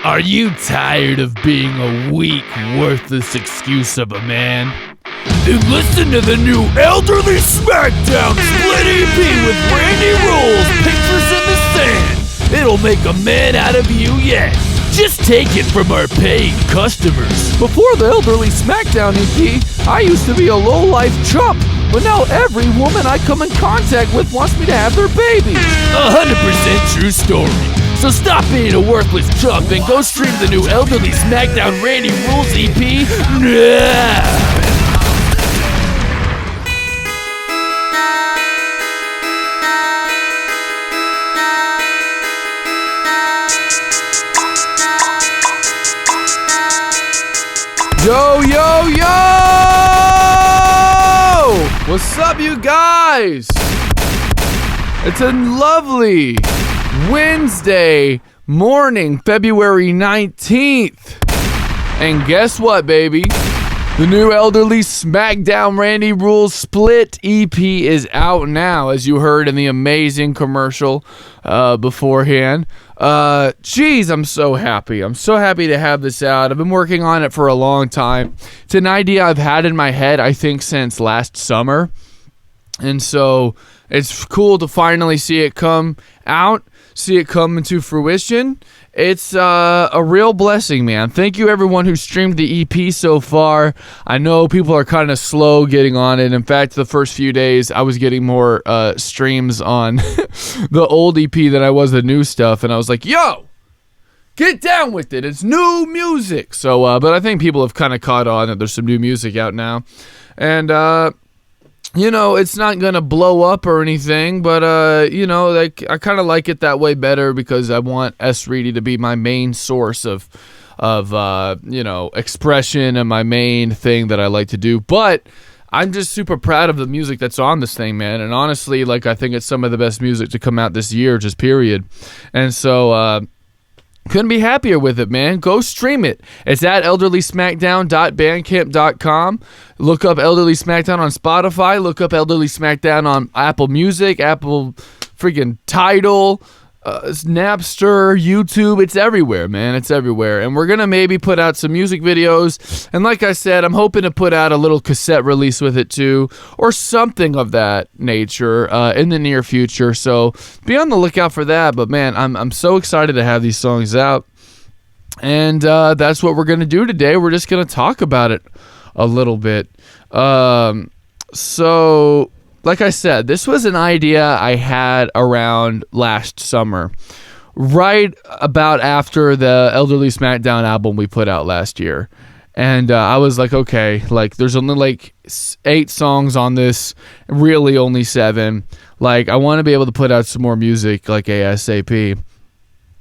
Are you tired of being a weak, worthless excuse of a man? Then listen to the new Elderly Smackdown split EP with Randy Rulz, Pictures in the Sand. It'll make a man out of you yet. Just take it from our paying customers. Before the Elderly Smackdown EP, I used to be a low-life chump, but now every woman I come in contact with wants me to have their baby. 100% true story. So stop being a worthless chump and go stream the new Elderly Smackdown Randy Rulz EP now. Yo, yo, yo! What's up, you guys? It's a lovely Wednesday morning, February 19th. And guess what, baby? The new Elderly Smackdown Randy Rulz split EP is out now, as you heard in the amazing commercial beforehand. Geez, I'm so happy. I'm so happy to have this out. I've been working on it for a long time. It's an idea I've had in my head, I think, since last summer. And so it's cool to finally see it come out, see it come into fruition. It's a real blessing, man. Thank you, everyone who streamed the EP so far. I know people are kind of slow getting on it. In fact, the first few days, I was getting more streams on the old EP than I was the new stuff. And I was like, yo, get down with it. It's new music. So, but I think people have kind of caught on that there's some new music out now. And, you know, it's not going to blow up or anything, but, you know, like I kind of like it that way better because I want Reidy to be my main source of you know, expression and my main thing that I like to do. But I'm just super proud of the music that's on this thing, man. And honestly, like, I think it's some of the best music to come out this year, just period. And so, couldn't be happier with it, man. Go stream it. It's at elderlysmackdown.bandcamp.com. Look up Elderly Smackdown on Spotify. Look up Elderly Smackdown on Apple Music, Apple freaking Tidal, Napster, YouTube. It's everywhere, man. It's everywhere. And we're going to maybe put out some music videos. And like I said, I'm hoping to put out a little cassette release with it too, or something of that nature in the near future. So be on the lookout for that. But man, I'm so excited to have these songs out. And that's what we're going to do today. We're just going to talk about it a little bit. So like I said, this was an idea I had around last summer, right about after the Elderly Smackdown album we put out last year. And I was like, okay, like there's only like 8 songs on this, really only 7. Like I want to be able to put out some more music like ASAP.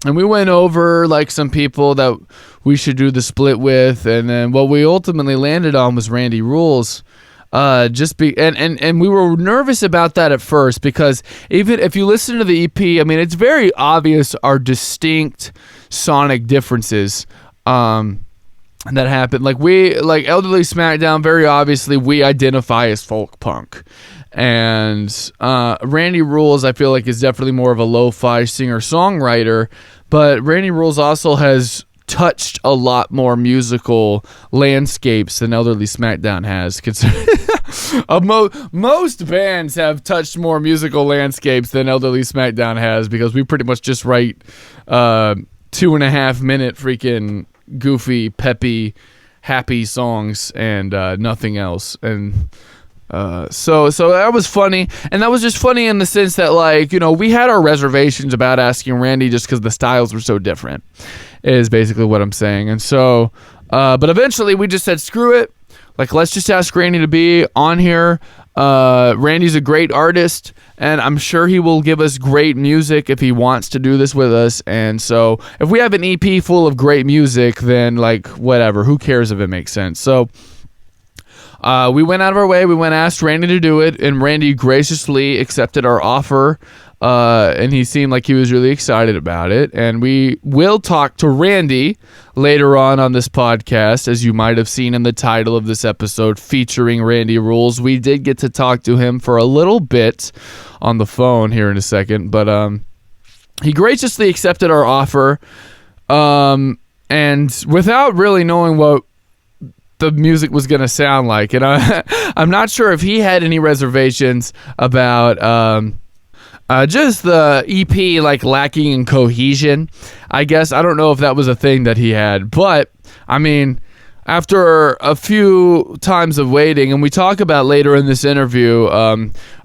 And we went over like some people that we should do the split with. And then what we ultimately landed on was Randy Rulz. And we were nervous about that at first because even if you listen to the EP, I mean, it's very obvious our distinct sonic differences that happen. Like Elderly Smackdown, very obviously we identify as folk punk. And Randy Rulz, I feel like, is definitely more of a lo-fi singer-songwriter, but Randy Rulz also has touched a lot more musical landscapes than Elderly Smackdown has. Most bands have touched more musical landscapes than Elderly Smackdown has because we pretty much just write 2.5 minute freaking goofy, peppy, happy songs and nothing else. And so that was funny, and that was just funny in the sense that, like, you know, we had our reservations about asking Randy just because the styles were so different, is basically what I'm saying. And so, but eventually we just said, screw it. Like, let's just ask Randy to be on here. Randy's a great artist, and I'm sure he will give us great music if he wants to do this with us. And so if we have an EP full of great music, then, like, whatever. Who cares if it makes sense? So we went out of our way. We went and asked Randy to do it, and Randy graciously accepted our offer. And he seemed like he was really excited about it. And we will talk to Randy later on this podcast, as you might have seen in the title of this episode featuring Randy Rulz. We did get to talk to him for a little bit on the phone here in a second, but he graciously accepted our offer. and without really knowing what the music was going to sound like. And I'm not sure if he had any reservations about just the EP like lacking in cohesion. I guess I don't know if that was a thing that he had, but I mean, after a few times of waiting, and we talk about later in this interview,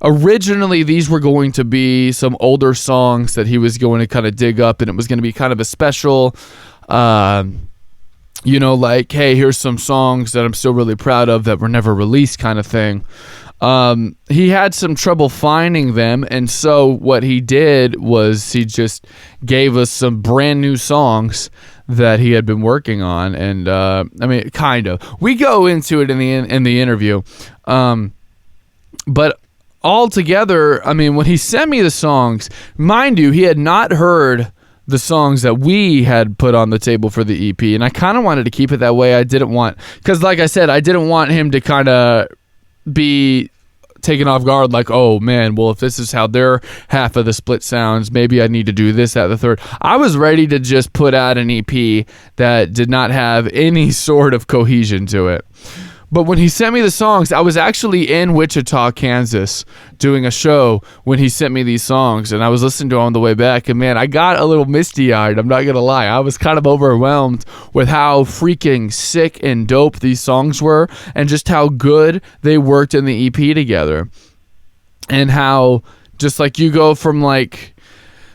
originally these were going to be some older songs that he was going to kind of dig up, and it was going to be kind of a special, like, hey, here's some songs that I'm still really proud of that were never released kind of thing. He had some trouble finding them, and so what he did was he just gave us some brand new songs that he had been working on, and kind of. We go into it in the interview, but altogether, I mean, when he sent me the songs, mind you, he had not heard the songs that we had put on the table for the EP, and I kind of wanted to keep it that way. I didn't want, because like I said, I didn't want him to kind of be taken off guard, like, oh man, well, if this is how their half of the split sounds, maybe I need to do this, that, the third. I was ready to just put out an EP that did not have any sort of cohesion to it. But when he sent me the songs, I was actually in Wichita, Kansas, doing a show when he sent me these songs, and I was listening to them on the way back, and man, I got a little misty-eyed, I'm not gonna lie. I was kind of overwhelmed with how freaking sick and dope these songs were, and just how good they worked in the EP together. And how, just like, you go from like,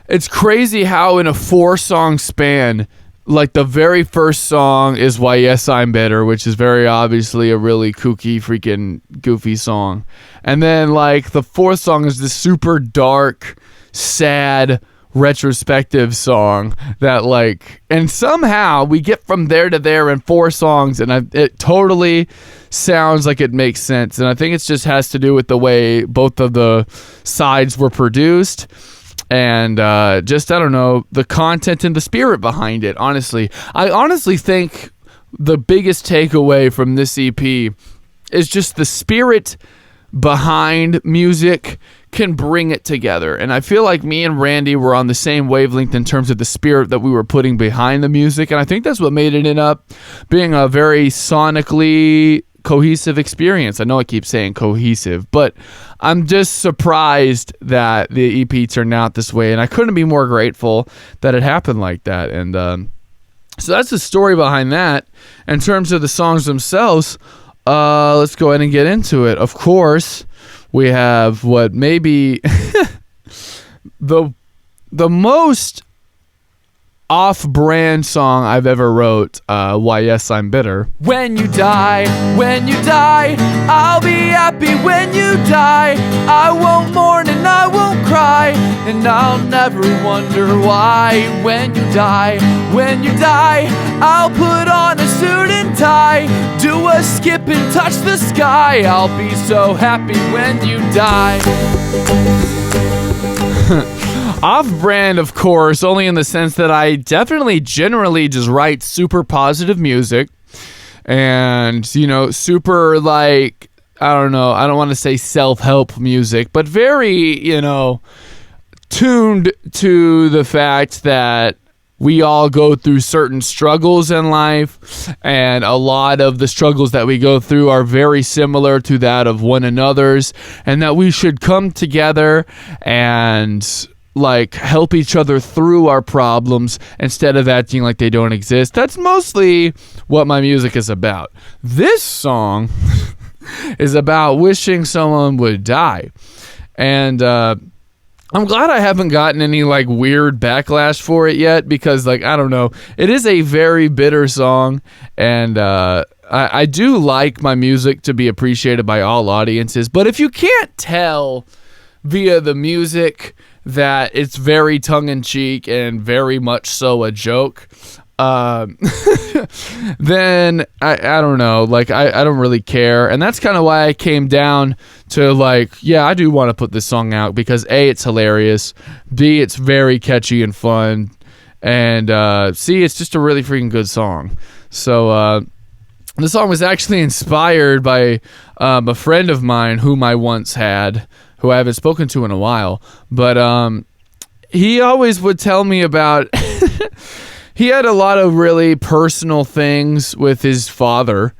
it's crazy how in a 4-song span, like the very first song is Why Yes I'm Better, which is very obviously a really kooky, freaking goofy song. And then like the 4th song is this super dark, sad, retrospective song that like, and somehow we get from there to there in 4 songs, and it totally sounds like it makes sense. And I think it just has to do with the way both of the sides were produced. And just, I don't know, the content and the spirit behind it, honestly. I honestly think the biggest takeaway from this EP is just the spirit behind music can bring it together. And I feel like me and Randy were on the same wavelength in terms of the spirit that we were putting behind the music. And I think that's what made it end up being a very sonically cohesive experience. I know I keep saying cohesive, but I'm just surprised that the EP turned out this way, and I couldn't be more grateful that it happened like that. And so that's the story behind that. In terms of the songs themselves, let's go ahead and get into it. Of course, we have what maybe the most off-brand song I've ever wrote, Why Yes I'm Bitter. When you die, I'll be happy when you die. I won't mourn and I won't cry, and I'll never wonder why. When you die, I'll put on a suit and tie, do a skip and touch the sky. I'll be so happy when you die. Off-brand, of course, only in the sense that I definitely generally just write super positive music and, super, like, I don't know, I don't want to say self-help music, but very, tuned to the fact that we all go through certain struggles in life, and a lot of the struggles that we go through are very similar to that of one another's, and that we should come together and like help each other through our problems instead of acting like they don't exist. That's mostly what my music is about. This song is about wishing someone would die. And I'm glad I haven't gotten any like weird backlash for it yet, because like, I don't know, it is a very bitter song, and I do like my music to be appreciated by all audiences. But if you can't tell via the music that it's very tongue-in-cheek and very much so a joke, then I don't know, like I don't really care. And that's kind of why I came down to like, yeah, I do want to put this song out, because A, it's hilarious, B, it's very catchy and fun, and C, it's just a really freaking good song. So the song was actually inspired by a friend of mine whom I once had, who I haven't spoken to in a while, but he always would tell me about he had a lot of really personal things with his father,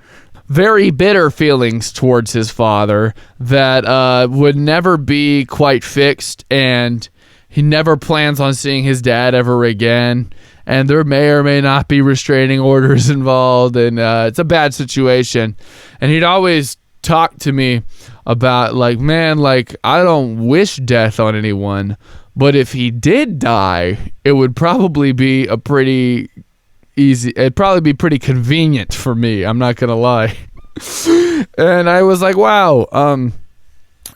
very bitter feelings towards his father that would never be quite fixed, and he never plans on seeing his dad ever again. And there may or may not be restraining orders involved, and it's a bad situation. And he'd always talk to me about, like, man, like, I don't wish death on anyone, but if he did die, it would probably be a pretty easy, it'd probably be pretty convenient for me, I'm not gonna lie. And I was like, wow,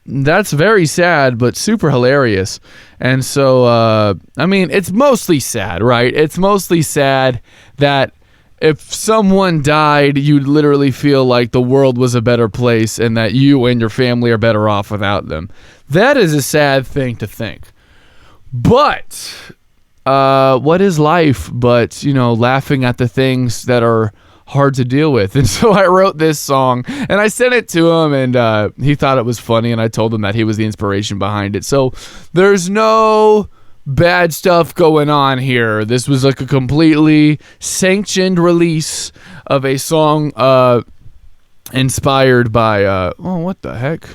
that's very sad, but super hilarious. And so, I mean, it's mostly sad, right? It's mostly sad that if someone died, you'd literally feel like the world was a better place and that you and your family are better off without them. That is a sad thing to think. But what is life but, laughing at the things that are hard to deal with? And so I wrote this song and I sent it to him, and he thought it was funny, and I told him that he was the inspiration behind it. So there's no bad stuff going on here. This was like a completely sanctioned release of a song inspired by what the heck?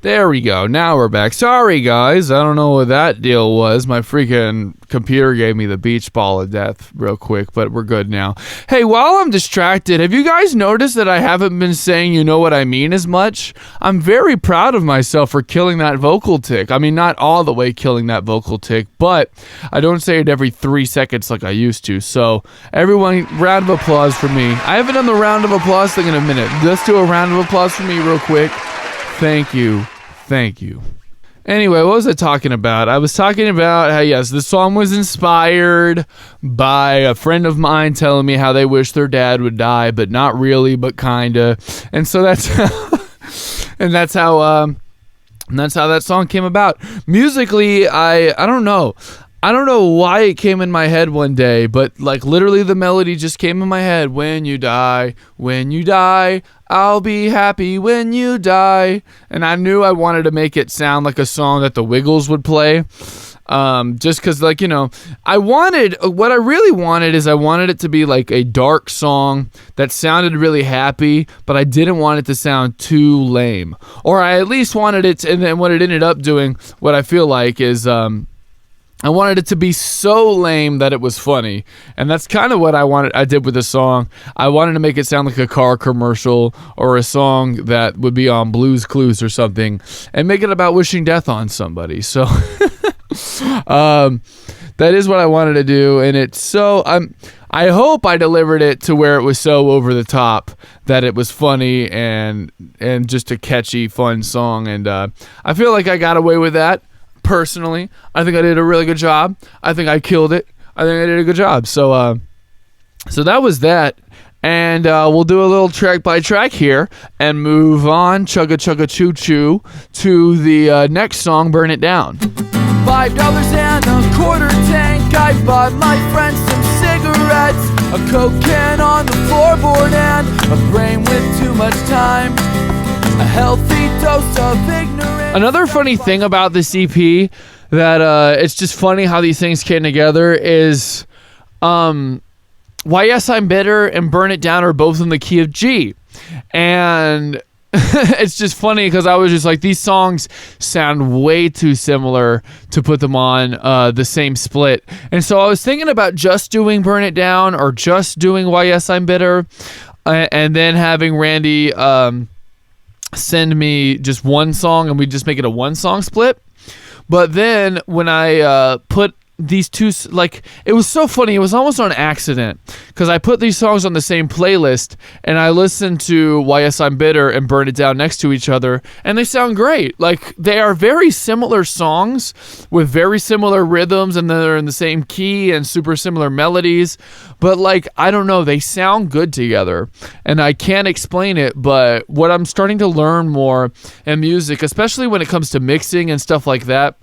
There we go. Now we're back. Sorry, guys. I don't know what that deal was. My freaking computer gave me the beach ball of death real quick, but we're good now. Hey, while I'm distracted, have you guys noticed that I haven't been saying "you know what I mean" as much? I'm very proud of myself for killing that vocal tick. I mean, not all the way killing that vocal tick, but I don't say it every 3 seconds like I used to. So, everyone, round of applause for me. I haven't done the round of applause thing in a minute. Let's do a round of applause for me real quick. Thank you. Thank you. Anyway, what was I talking about? I was talking about how, yes, the song was inspired by a friend of mine telling me how they wish their dad would die, but not really, but kinda. And so that's that's how that song came about. Musically, I don't know. I don't know why it came in my head one day, but like literally the melody just came in my head. When you die, I'll be happy when you die. And I knew I wanted to make it sound like a song that the Wiggles would play. Just because, like, what I really wanted is I wanted it to be like a dark song that sounded really happy, but I didn't want it to sound too lame. Or I at least wanted it to, and then what it ended up doing, what I feel like is, I wanted it to be so lame that it was funny. And that's kind of what I did with the song. I wanted to make it sound like a car commercial or a song that would be on Blue's Clues or something, and make it about wishing death on somebody. So that is what I wanted to do. And it's so, I hope I delivered it to where it was so over the top that it was funny and just a catchy, fun song. And I feel like I got away with that. Personally, I think I did a really good job. I think I killed it. I think I did a good job. So that was that. And we'll do a little track by track here and move on, chugga chugga choo choo, to the next song, Burn It Down. $5 and a quarter tank. I bought my friend some cigarettes, a Coke can on the floorboard, and a brain with too much time. A healthy dose of ignorance. Another funny thing about this EP that it's just funny how these things came together is Why Yes I'm Bitter and Burn It Down are both in the key of G. And it's just funny because I was just like, these songs sound way too similar to put them on the same split. And so I was thinking about just doing Burn It Down or just doing Why Yes I'm Bitter, and then having Randy send me just one song and we just make it a one song split. But then when I put these two, like, it was so funny, it was almost on accident, because I put these songs on the same playlist and I listened to Why Yes I'm Bitter and Burn It Down next to each other, and they sound great. Like, they are very similar songs with very similar rhythms, and they're in the same key and super similar melodies, but like, I don't know, they sound good together, and I can't explain it. But what I'm starting to learn more in music, especially when it comes to mixing and stuff like that,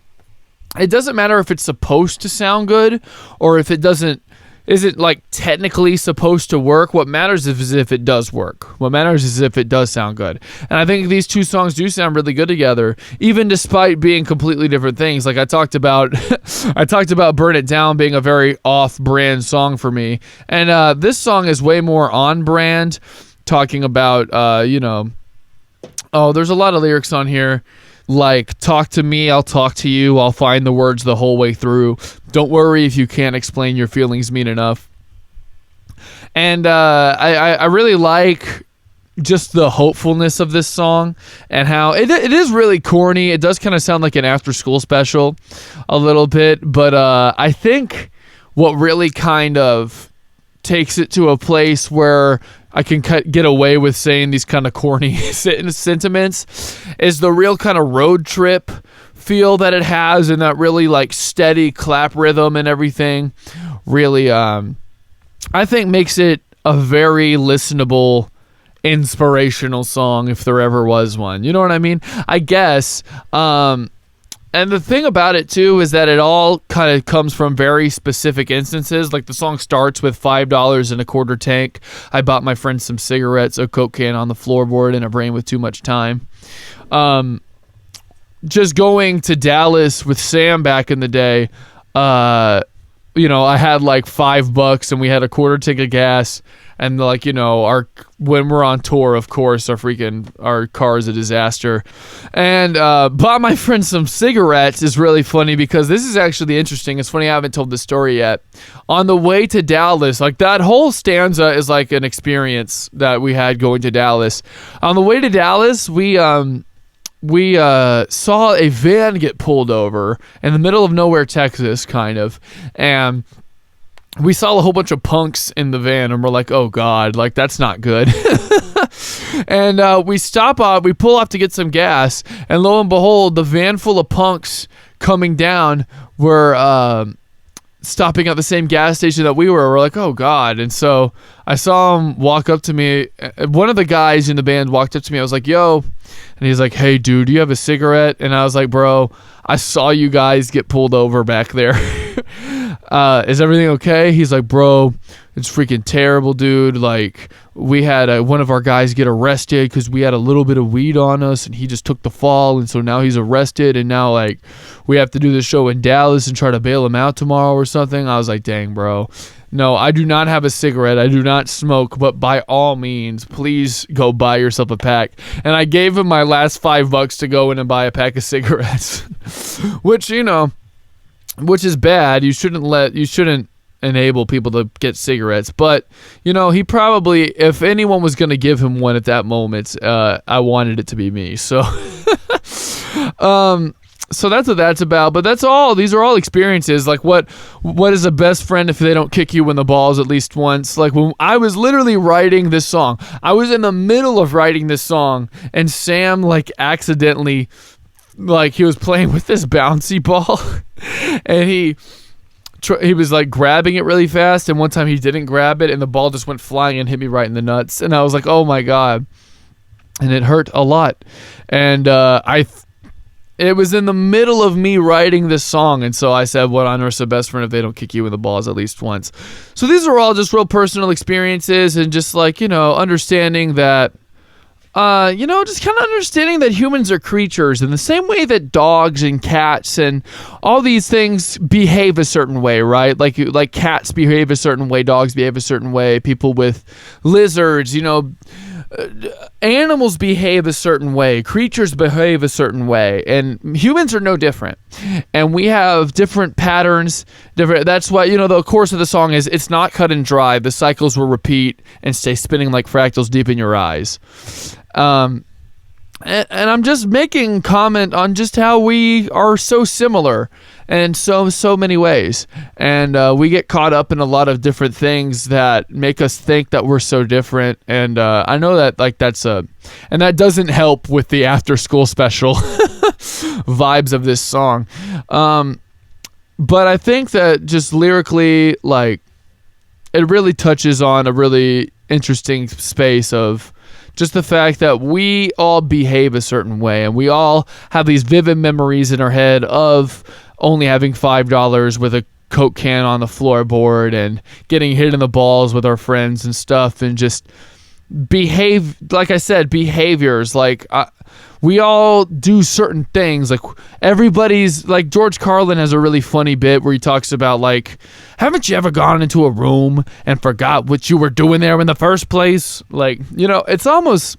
it doesn't matter if it's supposed to sound good or if it doesn't isn't like technically supposed to work. What matters is if it does work. What matters is if it does sound good. And I think these two songs do sound really good together, even despite being completely different things. Like I talked about Burn It Down being a very off-brand song for me. And this song is way more on-brand, talking about, there's a lot of lyrics on here. Like, talk to me, I'll talk to you, I'll find the words the whole way through. Don't worry if you can't explain your feelings mean enough. And I really like just the hopefulness of this song and how it is really corny. It does kind of sound like an after-school special a little bit, but I think what really kind of takes it to a place where I can get away with saying these kind of corny sentiments is the real kind of road trip feel that it has, and that really like steady clap rhythm and everything really I think makes it a very listenable, inspirational song if there ever was one. You know what I mean? I guess. And the thing about it, too, is that it all kind of comes from very specific instances. Like, the song starts with $5 in a quarter tank. I bought my friend some cigarettes, a Coke can on the floorboard, and a brain with too much time. Just going to Dallas with Sam back in the day, I had like $5 and we had a quarter tank of gas. And like, when we're on tour, of course, our car is a disaster. And bought my friend some cigarettes is really funny because this is actually interesting. It's funny I haven't told this story yet. On the way to Dallas, like that whole stanza is like an experience that we had going to Dallas. On the way to Dallas, we saw a van get pulled over in the middle of nowhere, Texas, kind of, and we saw a whole bunch of punks in the van, and we're like, oh God, like that's not good. And we pull off to get some gas, and lo and behold, the van full of punks coming down were stopping at the same gas station that we were. We're like, oh God. And so I saw him walk up to me. One of the guys in the band walked up to me. I was like, yo. And he's like, hey, dude, do you have a cigarette? And I was like, bro, I saw you guys get pulled over back there. Is everything okay? He's like, bro, it's freaking terrible, dude. Like, we had one of our guys get arrested because we had a little bit of weed on us, and he just took the fall, and so now he's arrested, and now, like, we have to do this show in Dallas and try to bail him out tomorrow or something. I was like, dang, bro. No, I do not have a cigarette. I do not smoke, but by all means, please go buy yourself a pack. And I gave him my last $5 to go in and buy a pack of cigarettes, which is bad. You shouldn't enable people to get cigarettes. But, he probably, if anyone was going to give him one at that moment, I wanted it to be me. So, so that's what that's about. But that's all. These are all experiences. Like, what is a best friend if they don't kick you in the balls at least once? Like, when I was literally writing this song, I was in the middle of writing this song, and Sam, like, accidentally, like, he was playing with this bouncy ball, and he was like grabbing it really fast, and one time he didn't grab it, and the ball just went flying and hit me right in the nuts, and I was like, oh my God. And it hurt a lot. And it was in the middle of me writing this song, and so I said, what on earth's a best friend if they don't kick you in the balls at least once? So these are all just real personal experiences, and just like, understanding that just kind of understanding that humans are creatures in the same way that dogs and cats and all these things behave a certain way, right? Like cats behave a certain way, dogs behave a certain way, people with lizards, animals behave a certain way, creatures behave a certain way, and humans are no different. And we have different patterns. That's why, the course of the song is, it's not cut and dry. The cycles will repeat and stay spinning like fractals deep in your eyes. And I'm just making comment on just how we are so similar in so many ways, and we get caught up in a lot of different things that make us think that we're so different. And I know that and that doesn't help with the after school special vibes of this song. But I think that just lyrically, like, it really touches on a really interesting space of just the fact that we all behave a certain way, and we all have these vivid memories in our head of only having $5 with a Coke can on the floorboard and getting hit in the balls with our friends and stuff, and just like I said, behaviors. Like, we all do certain things. Like, everybody's, like, George Carlin has a really funny bit where he talks about, like, haven't you ever gone into a room and forgot what you were doing there in the first place? Like, you know, it's almost,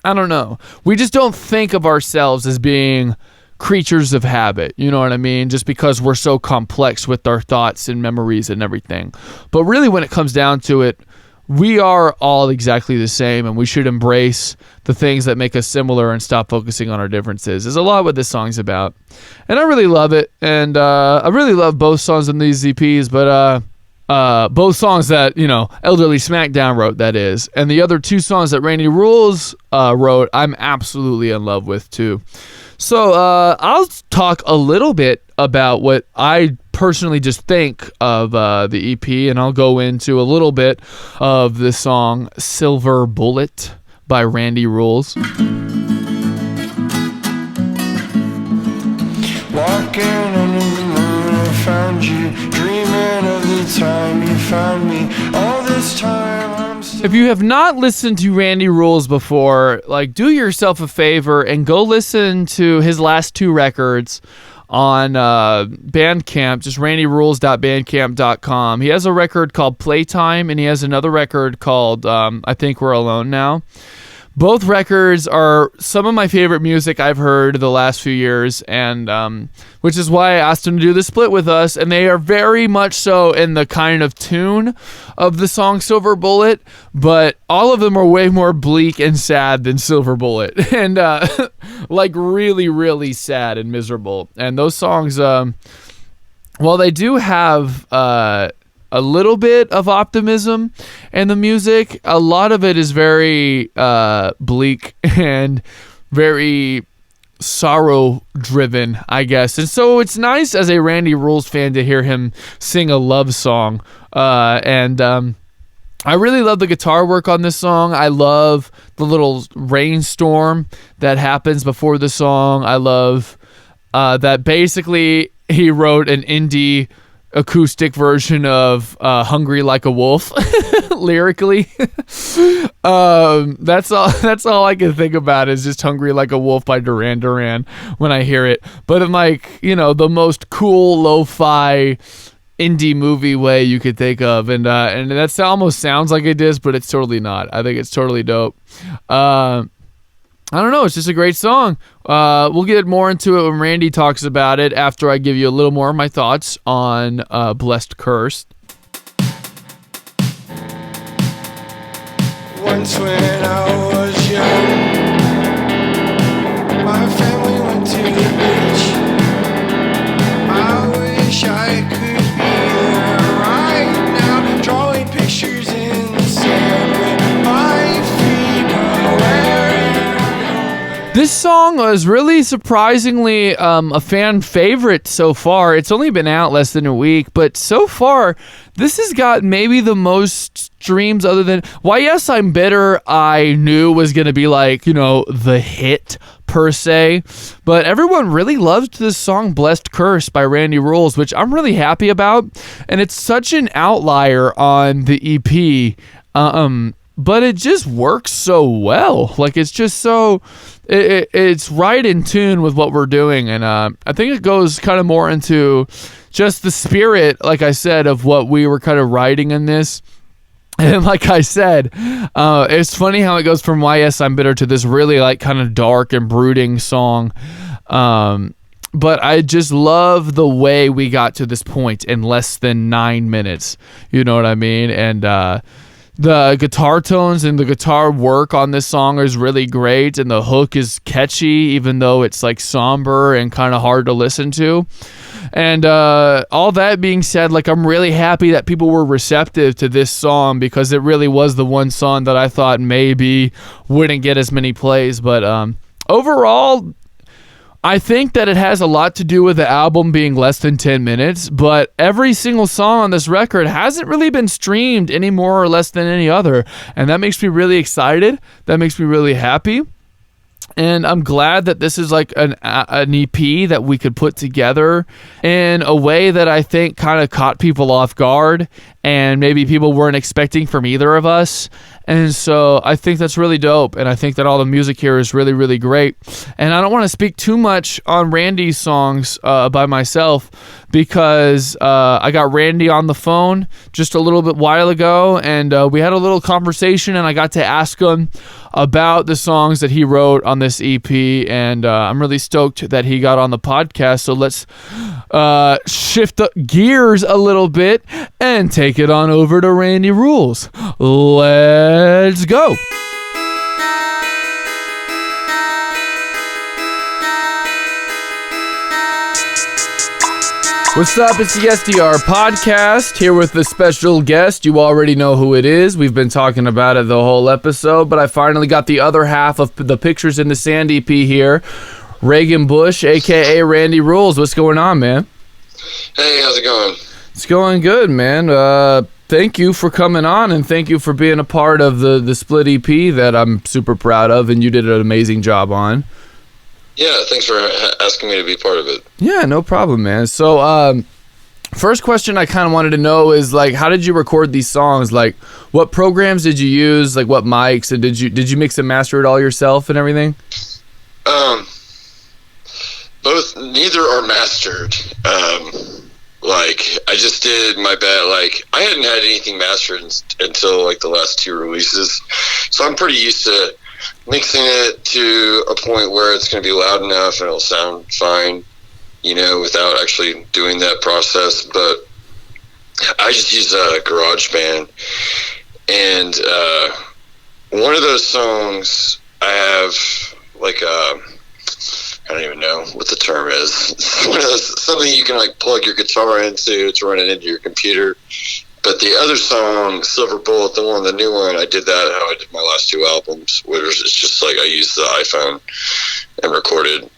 I don't know. We just don't think of ourselves as being creatures of habit, you know what I mean? Just because we're so complex with our thoughts and memories and everything. But really, when it comes down to it, we are all exactly the same, and we should embrace the things that make us similar and stop focusing on our differences. Is a lot what this song's about. And I really love it. And I really love both songs on these EPs, but both songs that, you know, Elderly Smackdown wrote, that is. And the other two songs that Randy Rulz wrote, I'm absolutely in love with too. So I'll talk a little bit about what I personally just think of the EP, and I'll go into a little bit of the song Silver Bullet by Randy Rulz. Walking under the moon, I found you, dreaming of the time you found me. All this time I'm still... If you have not listened to Randy Rulz before, like, do yourself a favor and go listen to his last two records on Bandcamp, just randyrulz.bandcamp.com. He has a record called Playtime, and he has another record called I Think We're Alone Now. Both records are some of my favorite music I've heard the last few years, and which is why I asked him to do the split with us, and they are very much so in the kind of tune of the song Silver Bullet, but all of them are way more bleak and sad than Silver Bullet, and like really, really sad and miserable. And those songs, while they do have a little bit of optimism in the music, a lot of it is very bleak and very sorrow driven, I guess. And so it's nice as a Randy Rulz fan to hear him sing a love song. And I really love the guitar work on this song. I love the little rainstorm that happens before the song. I love that basically he wrote an indie acoustic version of Hungry Like a Wolf lyrically. That's all I can think about is just Hungry Like a Wolf by Duran Duran when I hear it, but in, like, you know, the most cool lo-fi indie movie way you could think of, and that almost sounds like it is, but it's totally not. I think it's totally dope. I don't know. It's just a great song. We'll get more into it when Randy talks about it after I give you a little more of my thoughts on Blessed Cursed. Once when I was young, my family went to the beach. I wish I could be there right now, drawing pictures in the sand with my feet away. This song was really surprisingly a fan favorite so far. It's only been out less than a week, but so far, this has got maybe the most streams other than Why Yes I'm Bitter. I knew was going to be, like, you know, the hit per se, but everyone really loved this song Blessed Curse by Randy Rulz, which I'm really happy about, and it's such an outlier on the EP, but it just works so well. Like, it's just so... It's right in tune with what we're doing, and I think it goes kind of more into just the spirit, like I said, of what we were kind of writing in this. And like I said, it's funny how it goes from Why Yes I'm Bitter to this really, like, kind of dark and brooding song. But I just love the way we got to this point in less than 9 minutes. You know what I mean? And the guitar tones and the guitar work on this song is really great, and the hook is catchy, even though it's, like, somber and kind of hard to listen to. And all that being said, like, I'm really happy that people were receptive to this song, because it really was the one song that I thought maybe wouldn't get as many plays. But overall, I think that it has a lot to do with the album being less than 10 minutes, but every single song on this record hasn't really been streamed any more or less than any other, and that makes me really excited. That makes me really happy. And I'm glad that this is like an EP that we could put together in a way that I think kind of caught people off guard and maybe people weren't expecting from either of us. And so I think that's really dope. And I think that all the music here is really, really great. And I don't want to speak too much on Randy's songs by myself because I got Randy on the phone just a little bit while ago, and we had a little conversation, and I got to ask him about the songs that he wrote on this EP, and I'm really stoked that he got on the podcast. So let's shift the gears a little bit and take it on over to Randy Rulz. Let's go. What's up? It's the SDR podcast here with the special guest. You already know who it is. We've been talking about it the whole episode, but I finally got the other half of the Pictures in the Sand EP here. Raygun Busch, aka Randy Rulz. What's going on, man? Hey, how's it going? It's going good, man. Thank you for coming on, and thank you for being a part of the split EP that I'm super proud of, and you did an amazing job on. Yeah, thanks for asking me to be part of it. Yeah, no problem, man. So, first question I kind of wanted to know is, like, how did you record these songs? Like, what programs did you use? Like, what mics? And did you mix and master it all yourself and everything? Neither are mastered. Like, I just did my best. Like, I hadn't had anything mastered until, like, the last two releases. So I'm pretty used to mixing it to a point where it's going to be loud enough and it'll sound fine, you know, without actually doing that process. But I just use GarageBand, and one of those songs I have like I don't even know what the term is. It's one of those, something you can like plug your guitar into to run it into your computer. But the other song, Silver Bullet, the new one, I did that how I did my last two albums, where it's just like I used the iPhone and recorded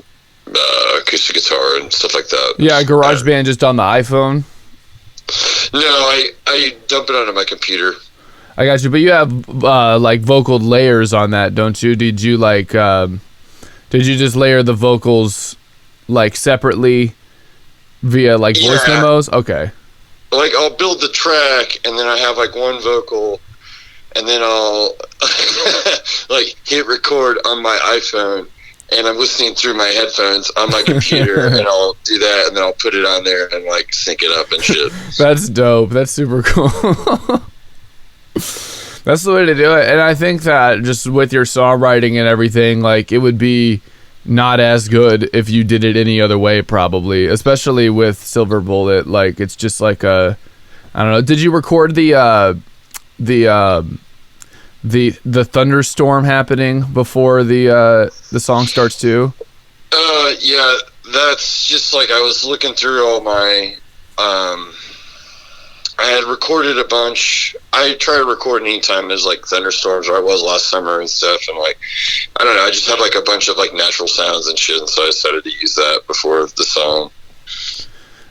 acoustic guitar and stuff like that. Yeah, GarageBand just on the iPhone? No, I dump it onto my computer. I got you, but you have like vocal layers on that, don't you? Did you like did you just layer the vocals like separately via like voice memos? Okay. Like, I'll build the track, and then I have, like, one vocal, and then I'll, like, hit record on my iPhone, and I'm listening through my headphones on my computer, and I'll do that, and then I'll put it on there and, like, sync it up and shit. That's dope. That's super cool. That's the way to do it. And I think that just with your songwriting and everything, like, it would be not as good if you did it any other way, probably, especially with Silver Bullet. Like, it's just like I don't know. Did you record the thunderstorm happening before the song starts too? Yeah, that's just like I was looking through all my I had recorded a bunch. I try to record anytime there's like thunderstorms, or I was last summer and stuff, and like I don't know, I just have like a bunch of like natural sounds and shit, and so I decided to use that before the song.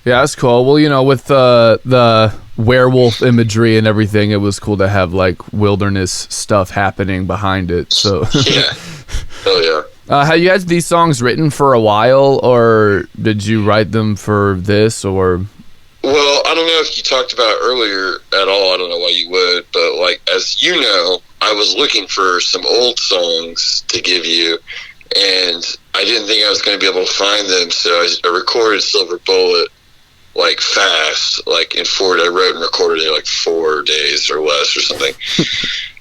Yeah, that's cool. Well, you know, with the werewolf imagery and everything, it was cool to have like wilderness stuff happening behind it. So yeah, hell yeah. Have you had these songs written for a while, or did you write them for this, or? Well, I don't know if you talked about it earlier at all. I don't know why you would, but like, as you know, I was looking for some old songs to give you, and I didn't think I was going to be able to find them, so I recorded Silver Bullet like fast, like I wrote and recorded it like 4 days or less or something.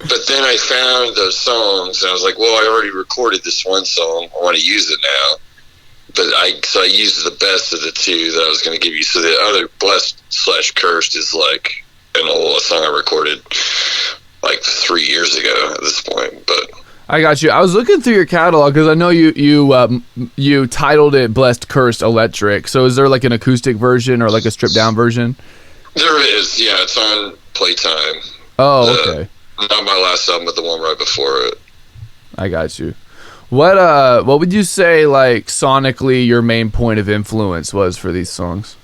But then I found those songs, and I was like, well, I already recorded this one song. I want to use it now. But I used the best of the two that I was going to give you. So the other, Blessed/Cursed, is like a song I recorded like 3 years ago at this point. But I got you. I was looking through your catalog because I know you titled it Blessed Cursed Electric. So is there like an acoustic version or like a stripped down version? There is, yeah. It's on Playtime. Oh, okay. Not my last album, but the one right before it. I got you. What would you say, like, sonically your main point of influence was for these songs?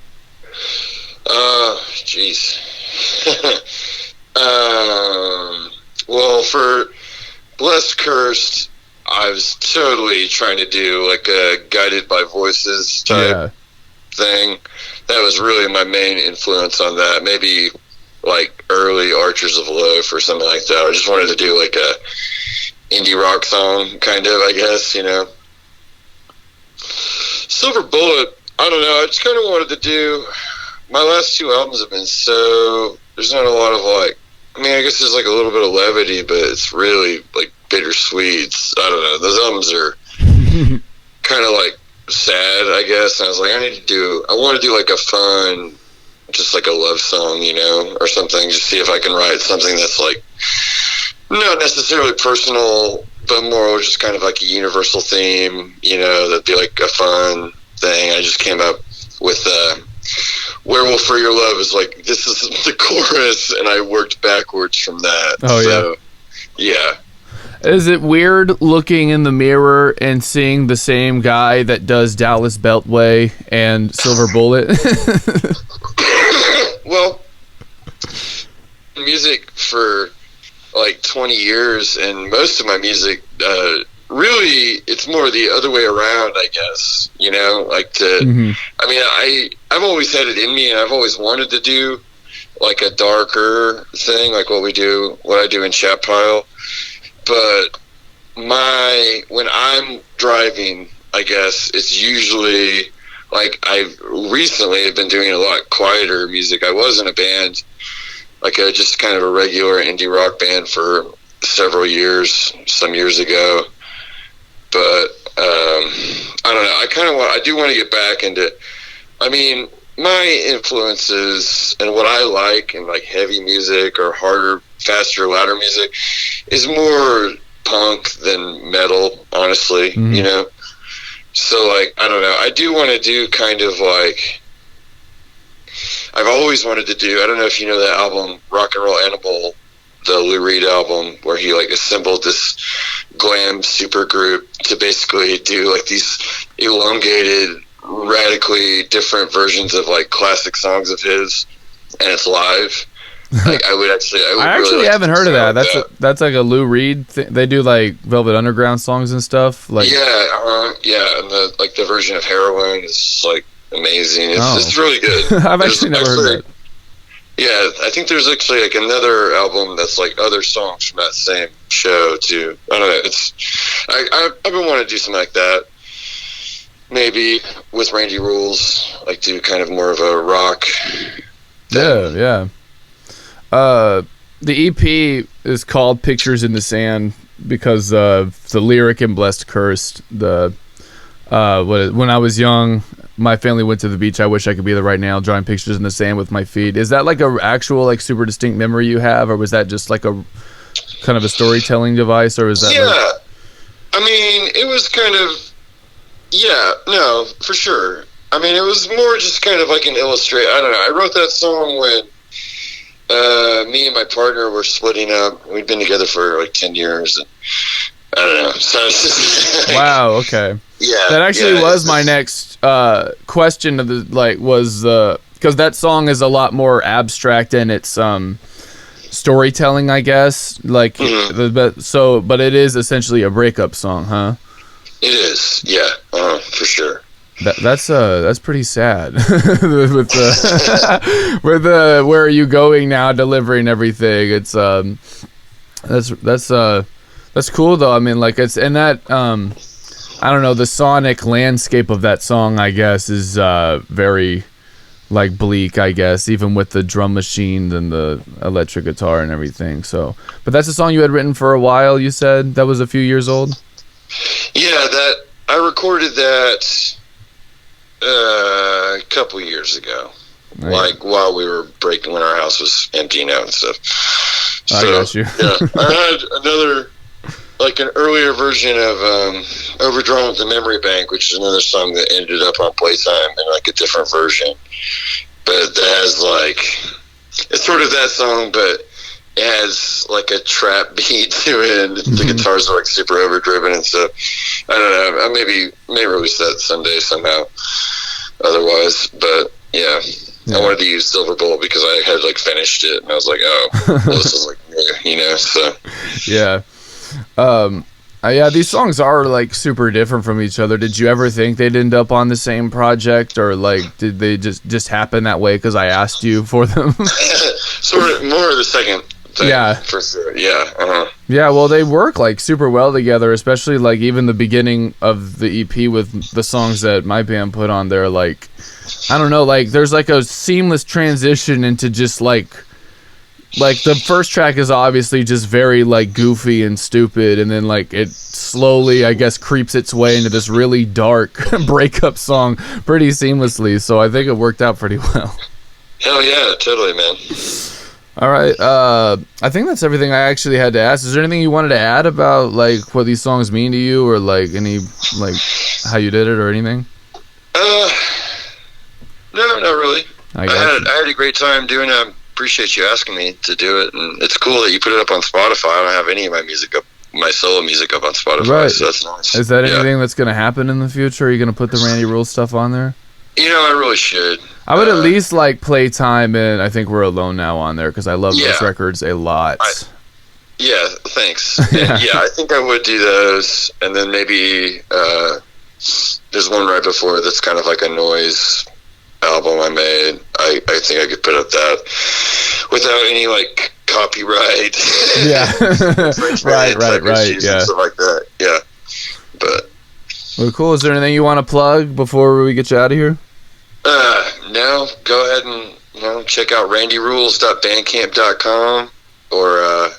Jeez. Well, for Blessed Cursed, I was totally trying to do like a Guided by Voices type thing. That was really my main influence on that. Maybe like early Archers of Loaf or something like that. I just wanted to do like a indie rock song, kind of, I guess, you know. Silver Bullet, I don't know. I just kind of wanted to do. My last two albums have been so. There's not a lot of like. I mean, I guess there's like a little bit of levity, but it's really like bittersweet. I don't know. Those albums are kind of like sad, I guess. And I was like, I want to do like a fun, just like a love song, you know, or something. Just see if I can write something that's like not necessarily personal, but more just kind of like a universal theme, you know, that'd be like a fun thing. I just came up with Werewolf for Your Love is like, this is the chorus, and I worked backwards from that. Oh, so, yeah. Is it weird looking in the mirror and seeing the same guy that does Dallas Beltway and Silver Bullet? Well, music for like 20 years, and most of my music, really, it's more the other way around, I guess, you know, like to, I mean, I've always had it in me, and I've always wanted to do like a darker thing, like what I do in Chat Pile, but when I'm driving, I guess, it's usually, like, I've recently been doing a lot quieter music. I was in a band, like just kind of a regular indie rock band for several years, some years ago, but I don't know. I do want to get back into. I mean, my influences and what I like in like heavy music or harder, faster, louder music is more punk than metal, honestly. You know. So like, I don't know. I do want to do kind of like. I've always wanted to do. I don't know if you know that album, Rock and Roll Animal, the Lou Reed album, where he like assembled this glam super group to basically do like these elongated, radically different versions of like classic songs of his, and it's live. Like I actually really haven't heard of that. That's like a Lou Reed thing. They do like Velvet Underground songs and stuff. Like yeah, and the version of Heroin is like amazing. It's really good. I've actually never heard that. Yeah, I think there's actually like another album that's like other songs from that same show too. I don't know. I've been wanting to do something like that. Maybe with Randy Rulz, like do kind of more of a rock thing. Yeah. The EP is called Pictures in the Sand because the lyric in Blessed Cursed, when I was young, my family went to the beach. I wish I could be there right now, drawing pictures in the sand with my feet. Is that like a actual like super distinct memory you have, or was that just like a kind of a storytelling device, or is that? Yeah, I mean, it was kind of. Yeah, no, for sure. I mean, it was more just kind of like an illustration. I don't know. I wrote that song when me and my partner were splitting up. We'd been together for like 10 years. And I don't know. So it's just like, wow. Okay. Yeah. That actually was my next question. Was because that song is a lot more abstract in its storytelling, I guess. Like, but it is essentially a breakup song, huh? It is. Yeah. For sure. That's pretty sad. with the where are you going now, delivering everything. It's that's cool though. I mean, like it's and that I don't know, the sonic landscape of that song, I guess, is very like bleak, I guess, even with the drum machine and the electric guitar and everything. So, but that's a song you had written for a while. You said that was a few years old. Yeah, that I recorded that a couple years ago, like while we were breaking, when our house was emptying out and stuff. So, I got you. Yeah, I had another, like an earlier version of Overdrawn with the Memory Bank, which is another song that ended up on Playtime in like a different version. But that has like, it's sort of that song, but it has like a trap beat to it. The guitars are like super overdriven and stuff. I don't know. I may release that someday somehow. Otherwise, but yeah. I wanted to use Silver Bullet because I had like finished it and I was like, oh, well, this is like new, you know. So yeah. Yeah, these songs are like super different from each other. Did you ever think they'd end up on the same project, or like did they just happen that way because I asked you for them? Sort of more of the second thing. Yeah. For sure. Yeah. Uh-huh. Yeah, well, they work like super well together, especially like even the beginning of the EP with the songs that my band put on there. Like, I don't know, like there's like a seamless transition into just like the first track is obviously just very like goofy and stupid, and then like it slowly, I guess, creeps its way into this really dark breakup song pretty seamlessly. So I think it worked out pretty well. Hell yeah, totally, man. All right, I think that's everything I actually had to ask. Is there anything you wanted to add about like what these songs mean to you, or like any like how you did it or anything? No, not really. I had a great time doing it. Appreciate you asking me to do it, and it's cool that you put it up on Spotify. I don't have any of my music up, my solo music up on Spotify, right. So that's nice. Is that anything that's going to happen in the future? Are you going to put the Randy Rulz stuff on there? You know, I really should. I would at least like Playtime and I Think We're Alone Now on there because I love those records a lot. Yeah, thanks. Yeah, I think I would do those, and then maybe there's one right before that's kind of like a noise album I made. I think I could put up that without any like copyright. Yeah. right. Yeah. Stuff like that. Yeah. But well, cool. Is there anything you want to plug before we get you out of here? No. Go ahead and check out randyrulz.bandcamp.com or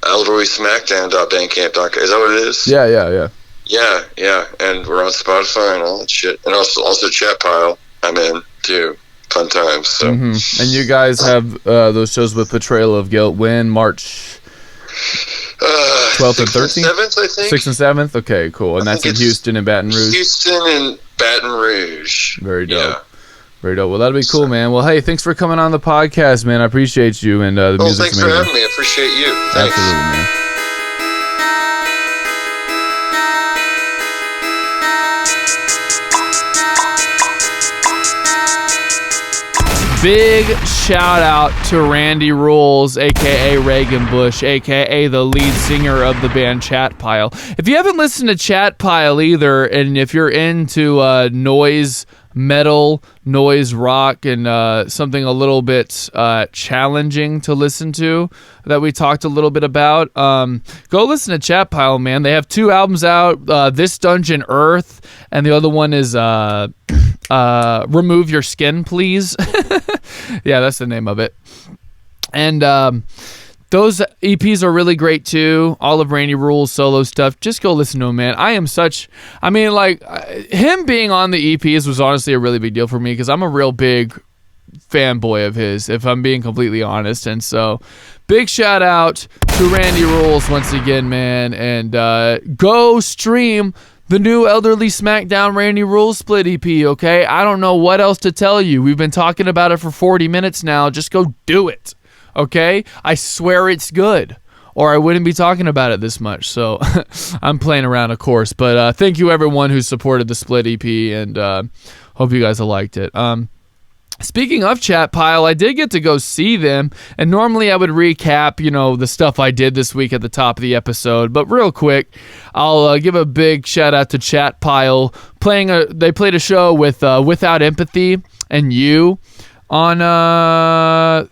Elderly Smackdown.bandcamp.com. Is that what it is? Yeah. Yeah. And we're on Spotify and all that shit. And also Chat Pile. I'm in too. Fun times. So. Mm-hmm. And you guys have those shows with Betrayal of Guilt when March 12th and 13th? 7th, I think. 6th and 7th? Okay, cool. And that's in Houston and Baton Rouge? Houston and Baton Rouge. Very dope. Yeah. Very dope. Well, that'll be cool, man. Well, hey, thanks for coming on the podcast, man. I appreciate you. And the music's thanks amazing. for having me. I appreciate you. Thanks. Absolutely, man. Big shout out to Randy Rulz, aka Raygun Busch, aka the lead singer of the band Chat Pile. If you haven't listened to Chat Pile either, and if you're into noise metal, noise rock, and something a little bit challenging to listen to that we talked a little bit about, go listen to Chat Pile, man. They have 2 albums out, This Dungeon Earth, and the other one is Remove Your Skin, Please. Yeah, that's the name of it. And those EPs are really great too. All of Randy Rulz solo stuff. Just go listen to him, man. Him being on the EPs was honestly a really big deal for me because I'm a real big fanboy of his, if I'm being completely honest. And so, big shout out to Randy Rulz once again, man. And go stream the new Elderly Smackdown Randy Rulz split EP, okay? I don't know what else to tell you. We've been talking about it for 40 minutes now. Just go do it, okay? I swear it's good, or I wouldn't be talking about it this much. So I'm playing around, of course. But thank you, everyone who supported the split EP, and hope you guys have liked it. Speaking of Chat Pile, I did get to go see them, and normally I would recap, the stuff I did this week at the top of the episode, but real quick, I'll give a big shout out to Chat Pile. They played a show with Without Empathy and You on,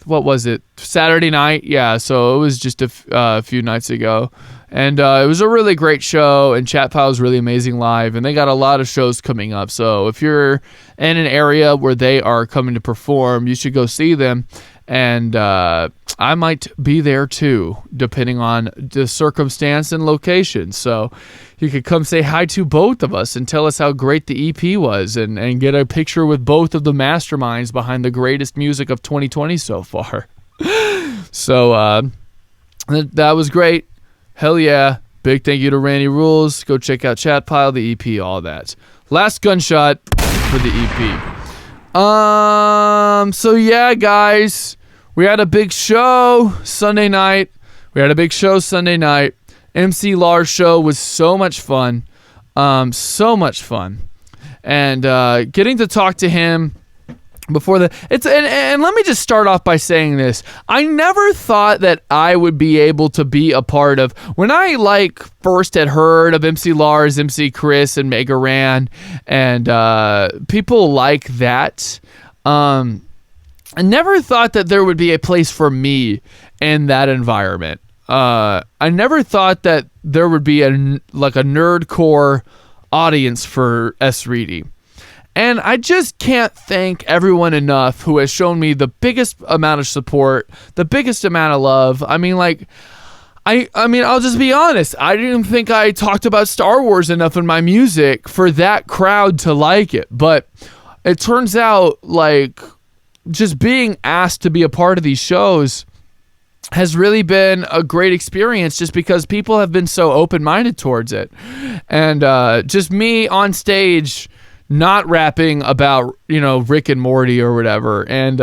what was it, Saturday night? Yeah, so it was just a few nights ago. And it was a really great show, and Chat Pile is really amazing live, and they got a lot of shows coming up. So if you're in an area where they are coming to perform, you should go see them. And I might be there too, depending on the circumstance and location. So you could come say hi to both of us and tell us how great the EP was, and get a picture with both of the masterminds behind the greatest music of 2020 so far. So that was great. Hell yeah. Big thank you to Randy Rulz. Go check out Chat Pile, the EP, all that. Last gunshot for the EP. So yeah, guys. We had a big show Sunday night. MC Lars' show was so much fun. And getting to talk to him before the it's and let me just start off by saying this. I never thought that I would be able to be a part of when I like first had heard of MC Lars, MC Chris, and Mega Ran, and people like that. I never thought that there would be a place for me in that environment. I never thought that there would be a nerdcore audience for Reidy. And I just can't thank everyone enough who has shown me the biggest amount of support, the biggest amount of love. I mean, I'll just be honest. I didn't think I talked about Star Wars enough in my music for that crowd to like it. But it turns out, like, just being asked to be a part of these shows has really been a great experience just because people have been so open-minded towards it. And just me on stage not rapping about, Rick and Morty or whatever, and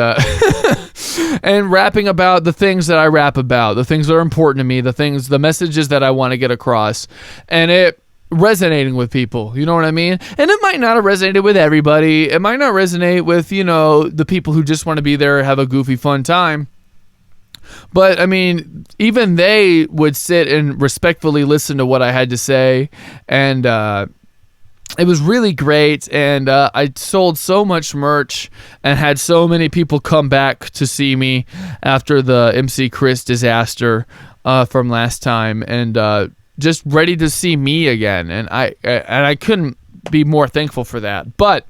and rapping about the things that I rap about, the things that are important to me, the messages that I want to get across, and it resonating with people, you know what I mean? And it might not have resonated with everybody. It might not resonate with, the people who just want to be there, have a goofy, fun time. But, I mean, even they would sit and respectfully listen to what I had to say, and it was really great, and I sold so much merch and had so many people come back to see me after the MC Chris disaster from last time, and just ready to see me again, and I couldn't be more thankful for that. But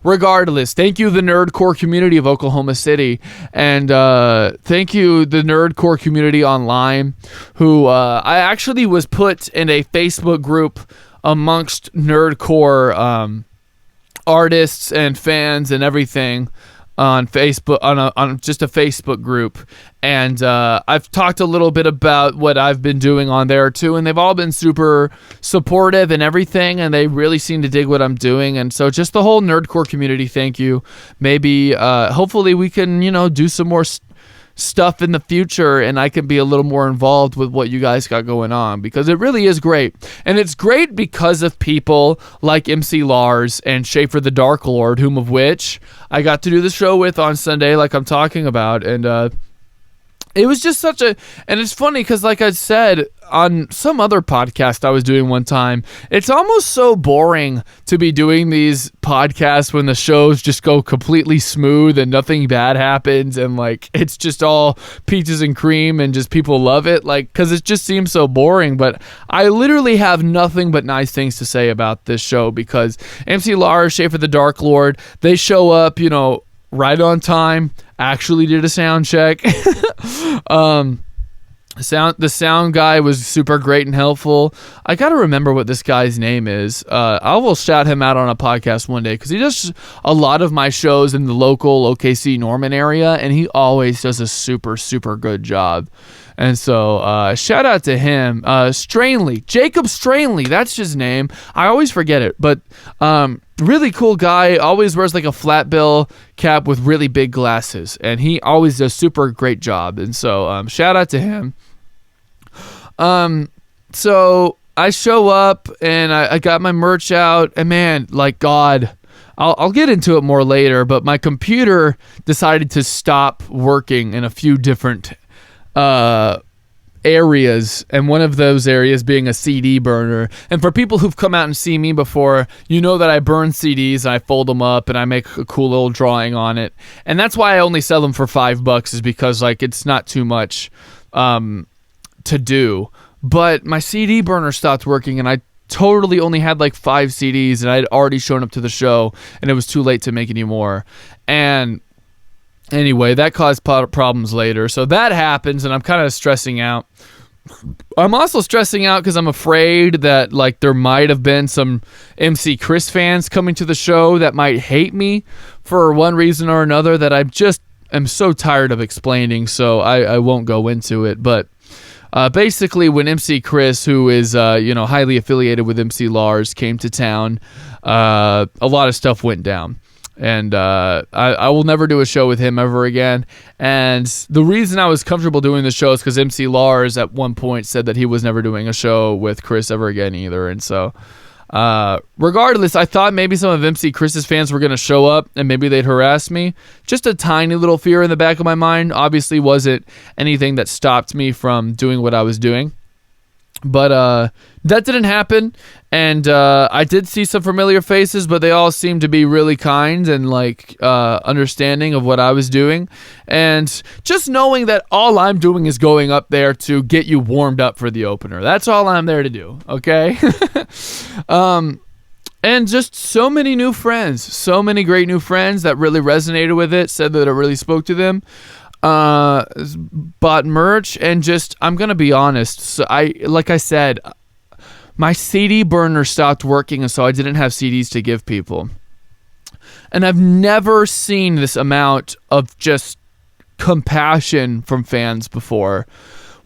regardless, thank you the nerdcore community of Oklahoma City, and thank you the nerdcore community online, who I actually was put in a Facebook group amongst nerdcore artists and fans and everything on Facebook, on just a Facebook group, and I've talked a little bit about what I've been doing on there too, and they've all been super supportive and everything, and they really seem to dig what I'm doing, and so just the whole nerdcore community, thank you. Maybe hopefully we can do some more stuff in the future, and I can be a little more involved with what you guys got going on, because it really is great. And it's great because of people like MC Lars and Schaefer the Dark Lord, whom of which I got to do the show with on Sunday, like I'm talking about, and it was just such a, and it's funny because like I said on some other podcast I was doing one time, it's almost so boring to be doing these podcasts when the shows just go completely smooth and nothing bad happens, and like it's just all peaches and cream and just people love it, like, because it just seems so boring. But I literally have nothing but nice things to say about this show, because MC Lars, Schaefer the Dark Lord, they show up, right on time, actually did a sound check. The sound guy was super great and helpful. I gotta remember what this guy's name is. I will shout him out on a podcast one day, because he does a lot of my shows in the local OKC Norman area, and he always does a super, super good job. And so shout out to him. Jacob Strainley, that's his name. I always forget it, but really cool guy. Always wears like a flat bill cap with really big glasses, and he always does super great job. And so shout out to him. So I show up and I got my merch out, and man, like God, I'll get into it more later, but my computer decided to stop working in a few different areas, and one of those areas being a CD burner. And for people who've come out and seen me before, you know that I burn CDs and I fold them up and I make a cool little drawing on it, and that's why I only sell them for $5, is because like it's not too much to do. But my CD burner stopped working, and I totally only had like 5 CDs, and I had already shown up to the show, and it was too late to make any more. And anyway, that caused problems later. So that happens, and I'm kind of stressing out. I'm also stressing out because I'm afraid that like there might have been some MC Chris fans coming to the show that might hate me for one reason or another that I just am so tired of explaining, so I won't go into it. But basically, when MC Chris, who is highly affiliated with MC Lars, came to town, a lot of stuff went down. And I will never do a show with him ever again. And the reason I was comfortable doing the show is because MC Lars at one point said that he was never doing a show with Chris ever again either. And so Regardless, I thought maybe some of MC Chris's fans were going to show up and maybe they'd harass me. Just a tiny little fear in the back of my mind. Obviously wasn't anything that stopped me from doing what I was doing. But that didn't happen, and I did see some familiar faces, but they all seemed to be really kind and like understanding of what I was doing, and just knowing that all I'm doing is going up there to get you warmed up for the opener. That's all I'm there to do, okay? And just so many new friends, so many great new friends that really resonated with it, said that it really spoke to them. Bought merch, and just, I'm gonna be honest, so like I said, my CD burner stopped working, and so I didn't have CDs to give people. And I've never seen this amount of just compassion from fans before,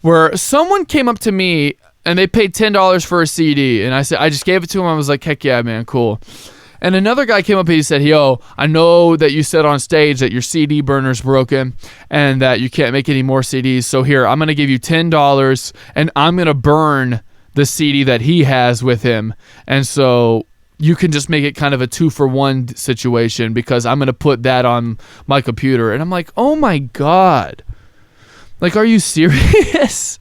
where someone came up to me and they paid $10 for a CD, and I just gave it to him. I was like, heck yeah, man, cool. And another guy came up and he said, yo, I know that you said on stage that your CD burner's broken and that you can't make any more CDs. So here, I'm going to give you $10 and I'm going to burn the CD that he has with him. And so you can just make it kind of a 2-for-1 situation because I'm going to put that on my computer. And I'm like, oh my God. Like, are you serious?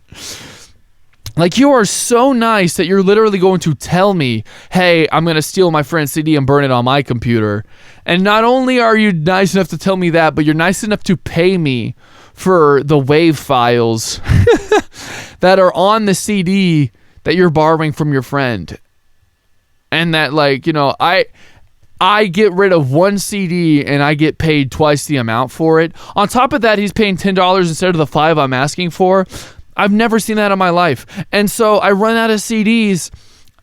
Like, you are so nice that you're literally going to tell me, hey, I'm going to steal my friend's CD and burn it on my computer. And not only are you nice enough to tell me that, but you're nice enough to pay me for the WAV files that are on the CD that you're borrowing from your friend. And that, like, you know, I get rid of one CD and I get paid twice the amount for it. On top of that, he's paying $10 instead of the $5 I'm asking for. I've never seen that in my life. And so I run out of CDs,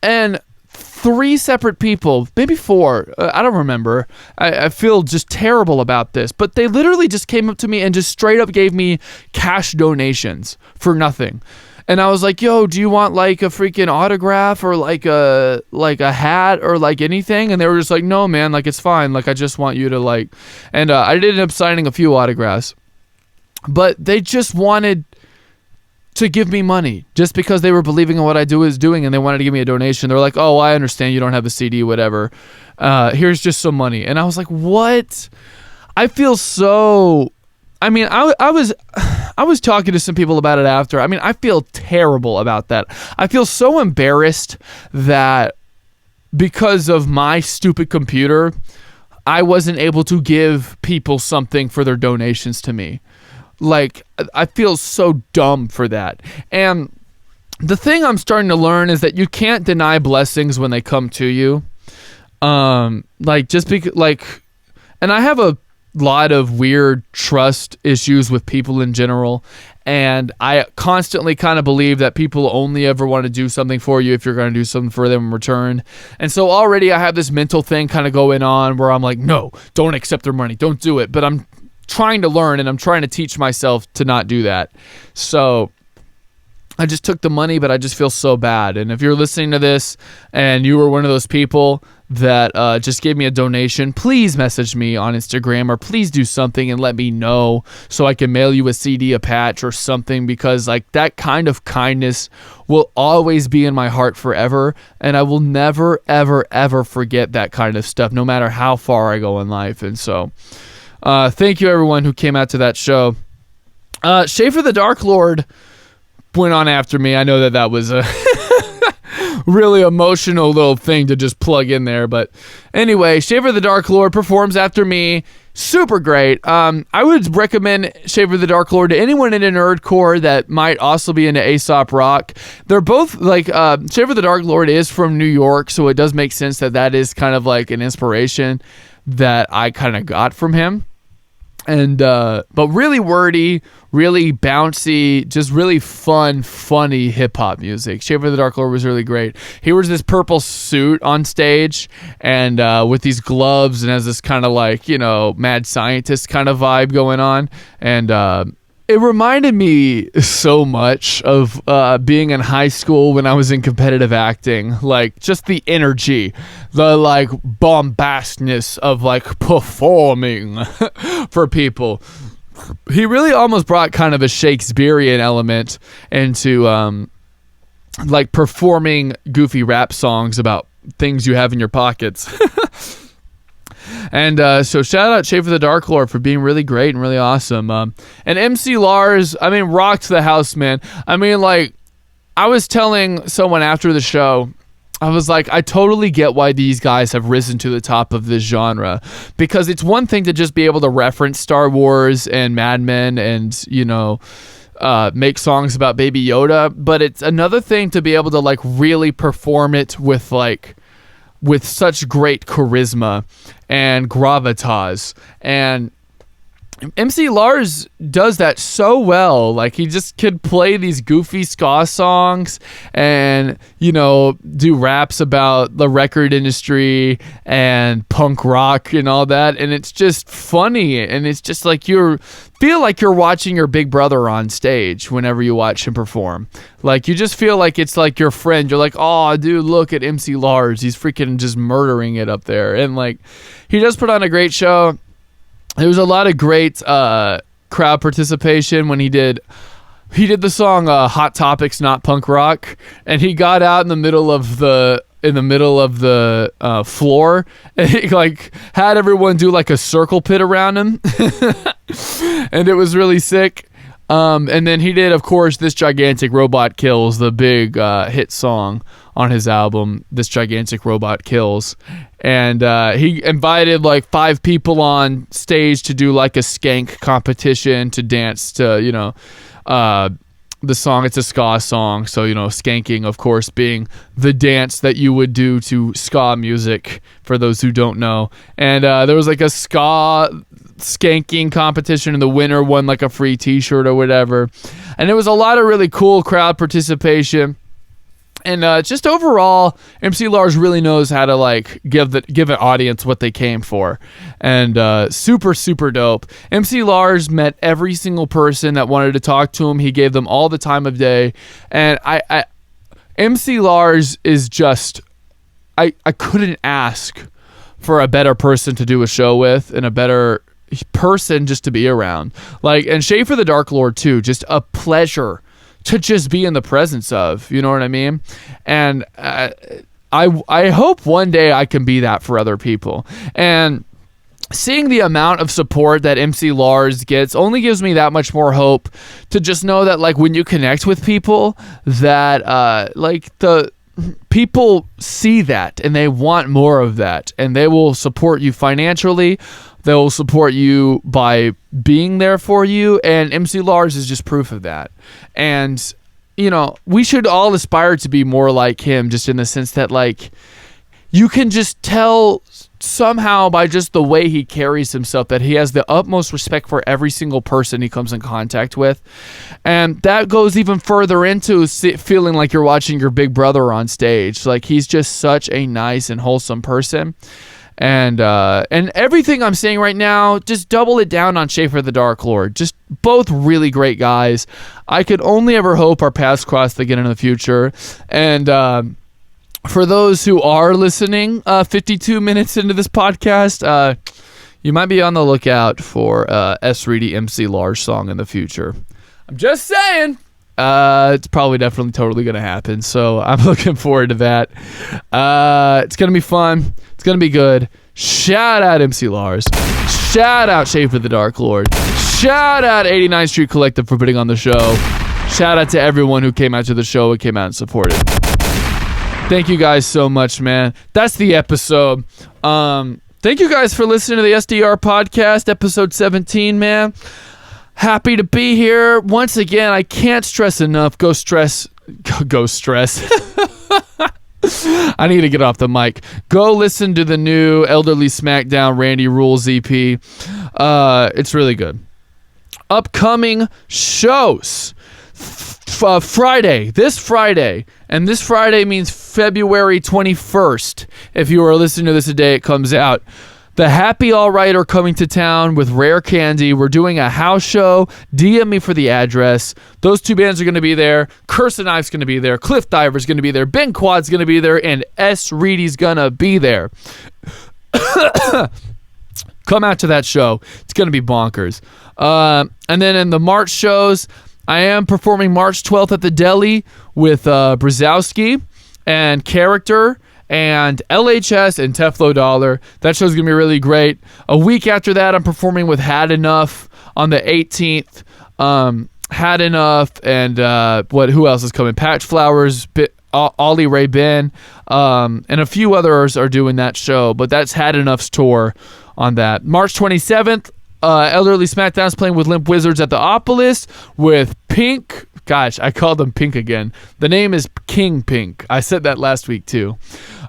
and 3 separate people, maybe 4, I don't remember. I feel just terrible about this, but they literally just came up to me and just straight up gave me cash donations for nothing. And I was like, yo, do you want like a freaking autograph or like a hat or like anything? And they were just like, no, man, like it's fine. Like I just want you to like, and I ended up signing a few autographs, but they just wanted to give me money just because they were believing in what I was doing, and they wanted to give me a donation. They were like, oh, I understand you don't have a CD, whatever. Here's just some money. And I was like, what? I feel so... I mean, I was talking to some people about it after. I mean, I feel terrible about that. I feel so embarrassed that because of my stupid computer, I wasn't able to give people something for their donations to me. Like, I feel so dumb for that. And the thing I'm starting to learn is that you can't deny blessings when they come to you. Like, just because, like, and I have a lot of weird trust issues with people in general. And I constantly kind of believe that people only ever want to do something for you if you're going to do something for them in return. And so already I have this mental thing kind of going on where I'm like, no, don't accept their money. Don't do it. But I'm trying to learn, and I'm trying to teach myself to not do that. So I just took the money, but I just feel so bad. And if you're listening to this and you were one of those people that just gave me a donation, please message me on Instagram, or please do something and let me know so I can mail you a CD, a patch, or something, because like that kind of kindness will always be in my heart forever, and I will never, ever, ever forget that kind of stuff, no matter how far I go in life. And so thank you everyone who came out to that show. Schaefer the Dark Lord went on after me. I know that was a really emotional little thing to just plug in there, but anyway, Schaefer the Dark Lord performs after me. Super great. I would recommend Schaefer the Dark Lord to anyone into nerdcore that might also be into Aesop Rock. They're both like, Schaefer the Dark Lord is from New York, so it does make sense that is kind of like an inspiration that I kind of got from him. And but really wordy, really bouncy, just really fun, funny hip-hop music. Schaefer the Dark Lord was really great. He wears this purple suit on stage, and with these gloves, and has this kind of like, you know, mad scientist kind of vibe going on. And it reminded me so much of being in high school when I was in competitive acting. Like, just the energy, the like bombastness of like performing for people. He really almost brought kind of a Shakespearean element into like performing goofy rap songs about things you have in your pockets. And so shout out Schaefer the Dark Lord for being really great and really awesome. And MC Lars, I mean, rocked the house, man. I mean, like, I was telling someone after the show, I was like, I totally get why these guys have risen to the top of this genre, because it's one thing to just be able to reference Star Wars and Mad Men and, you know, make songs about Baby Yoda, but it's another thing to be able to like really perform it with such great charisma and gravitas. And MC Lars does that so well. Like, he just could play these goofy ska songs and, you know, do raps about the record industry and punk rock and all that. And it's just funny. And it's just like feel like you're watching your big brother on stage whenever you watch him perform. Like, you just feel like it's like your friend. You're like, oh, dude, look at MC Lars. He's freaking just murdering it up there. And, like, he does put on a great show. There was a lot of great crowd participation when he did the song Hot Topics Not Punk Rock, and he got out in the middle of the floor, and he like had everyone do like a circle pit around him. And it was really sick. And then he did, of course, This Gigantic Robot Kills, the big hit song on his album, This Gigantic Robot Kills. And he invited like 5 people on stage to do like a skank competition to dance to, you know, the song. It's a ska song. So, you know, skanking, of course, being the dance that you would do to ska music, for those who don't know. And there was like a ska skanking competition, and the winner won like a free t-shirt or whatever. And it was a lot of really cool crowd participation. And just overall, MC Lars really knows how to like give an audience what they came for, and super, super dope. MC Lars met every single person that wanted to talk to him. He gave them all the time of day, and MC Lars is just, I couldn't ask for a better person to do a show with, and a better person just to be around. Like, and Schaefer the Dark Lord too, just a pleasure to just be in the presence of, you know what I mean? And I hope one day I can be that for other people. And seeing the amount of support that MC Lars gets only gives me that much more hope to just know that, like, when you connect with people, that like the people see that and they want more of that, and they will support you financially. They will support you by being there for you, and MC Lars is just proof of that. And, you know, we should all aspire to be more like him, just in the sense that, like, you can just tell somehow by just the way he carries himself that he has the utmost respect for every single person he comes in contact with. And that goes even further into feeling like you're watching your big brother on stage. Like, he's just such a nice and wholesome person. And everything I'm saying right now, just double it down on Schaefer the Dark Lord. Just both really great guys. I could only ever hope our paths cross again in the future. And for those who are listening 52 minutes into this podcast, you might be on the lookout for S. Reidy MC Lars song in the future. I'm just saying. It's probably definitely totally going to happen. So I'm looking forward to that. It's going to be fun. It's going to be good. Shout out MC Lars. Shout out Schaefer the Dark Lord. Shout out 89th Street Collective for putting on the show. Shout out to everyone who came out to the show and came out and supported. Thank you guys so much, man. That's the episode. Thank you guys for listening to the SDR podcast, episode 17, man. Happy to be here. Once again, I can't stress enough. Go stress. I need to get off the mic. Go listen to the new Elderly Smackdown Randy Rulz EP. It's really good. Upcoming shows. This Friday, and this Friday means February 21st. If you are listening to this the day it comes out. The Happy All Right are coming to town with Rare Candy. We're doing a house show. DM me for the address. Those two bands are going to be there. Curse and Knife's going to be there. Cliff Diver's going to be there. Ben Quad's going to be there. And S. Reidy's going to be there. Come out to that show. It's going to be bonkers. And then in the March shows, I am performing March 12th at the Deli with Brzezowski and Character and LHS and Teflo Dollar. That show's going to be really great. A week after that, I'm performing with Had Enough on the 18th. Had Enough and who else is coming? Patch Flowers, Ollie Ray Ben, and a few others are doing that show, but that's Had Enough's tour on that. March 27th, Elderly Smackdown is playing with Limp Wizards at the Opolis with Pink. Gosh, I called them Pink again. The name is King Pink. I said that last week too.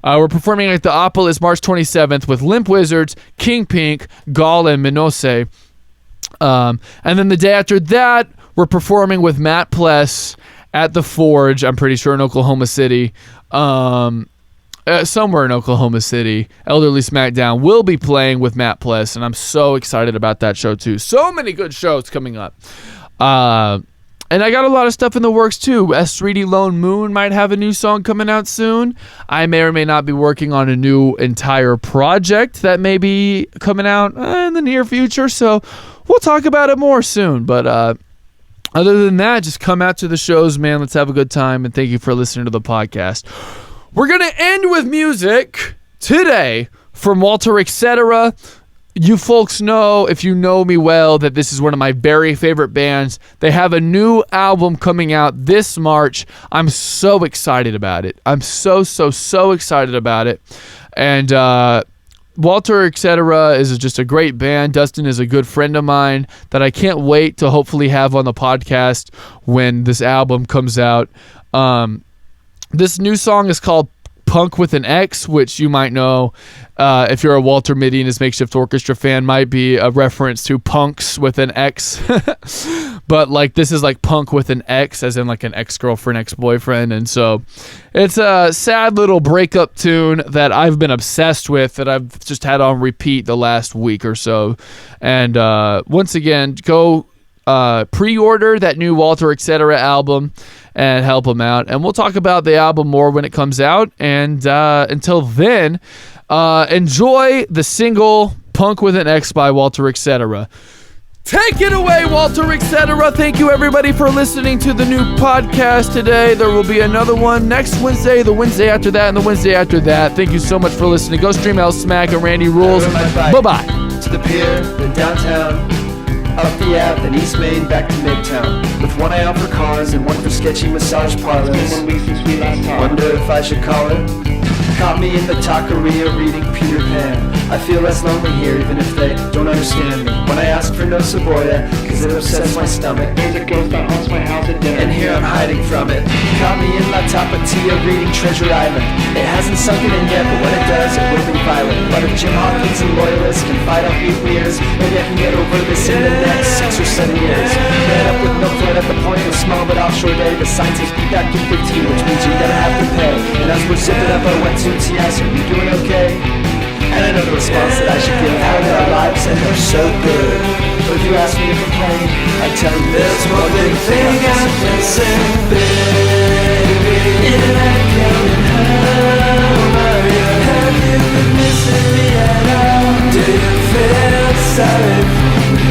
We're performing at the Opolis March 27th with Limp Wizards, King Pink, Gall, and Minose. And then the day after that, we're performing with Matt Pless at the Forge, I'm pretty sure in Oklahoma City. Somewhere in Oklahoma City. Elderly Smackdown will be playing with Matt Pless, and I'm so excited about that show too. So many good shows coming up. And I got a lot of stuff in the works too. S3D Lone Moon might have a new song coming out soon. I may or may not be working on a new entire project that may be coming out in the near future, so we'll talk about it more soon. But other than that, just come out to the shows, man. Let's have a good time, and thank you for listening to the podcast. We're going to end with music today from Walter Etc. You folks know, if you know me well, that this is one of my very favorite bands. They have a new album coming out this March. I'm so excited about it. I'm so excited about it. And Walter Etc. is just a great band. Dustin is a good friend of mine that I can't wait to hopefully have on the podcast when this album comes out. This new song is called Punk with an X, which you might know if you're a Walter Mitty and his Makeshift Orchestra fan, might be a reference to Punks with an X. But like this is like Punk with an X, as in like an ex-girlfriend, ex-boyfriend. And so it's a sad little breakup tune that I've been obsessed with, that I've just had on repeat the last week or so. And once again, go pre-order that new Walter Etc. album and help them out. And we'll talk about the album more when it comes out. And until then, enjoy the single Punk with an X by Walter Etc. Take it away, Walter Etc. Thank you, everybody, for listening to the new podcast today. There will be another one next Wednesday, the Wednesday after that, and the Wednesday after that. Thank you so much for listening. Go stream L Smack and Randy Rulz. Bye-bye. To the pier, then downtown, up the Ave, then East Main, back to Midtown. With one eye out for cars and one for sketchy massage parlors. It's been 1 week since we last talked. Wonder if I should call her. Caught me in the taqueria reading Peter Pan. I feel less lonely here even if they don't understand me. When I ask for no Saboya, cause it upsets my stomach. There's a ghost that haunts my house at dinner. And here I'm hiding from it. Caught me in La Tapatia reading Treasure Island. It hasn't sunk in yet, but when it does, it will be violent. But if Jim Hawkins and loyalists can fight off 8 years, maybe I can get over this in the next 6 or 7 years. Fed up with no flood at the point of small but offshore day. The scientists be back in 15, which means you're gonna have to pay. And as we're zipping up our wetsuits, he asks, are you doing okay? And I know the response that I should give. How are our lives? And they're so good. But if you ask me to complain, I tell you there's one big thing I'm missing, baby. You're not coming home, are you? Have you been missing me at all? Do you feel sorry for me?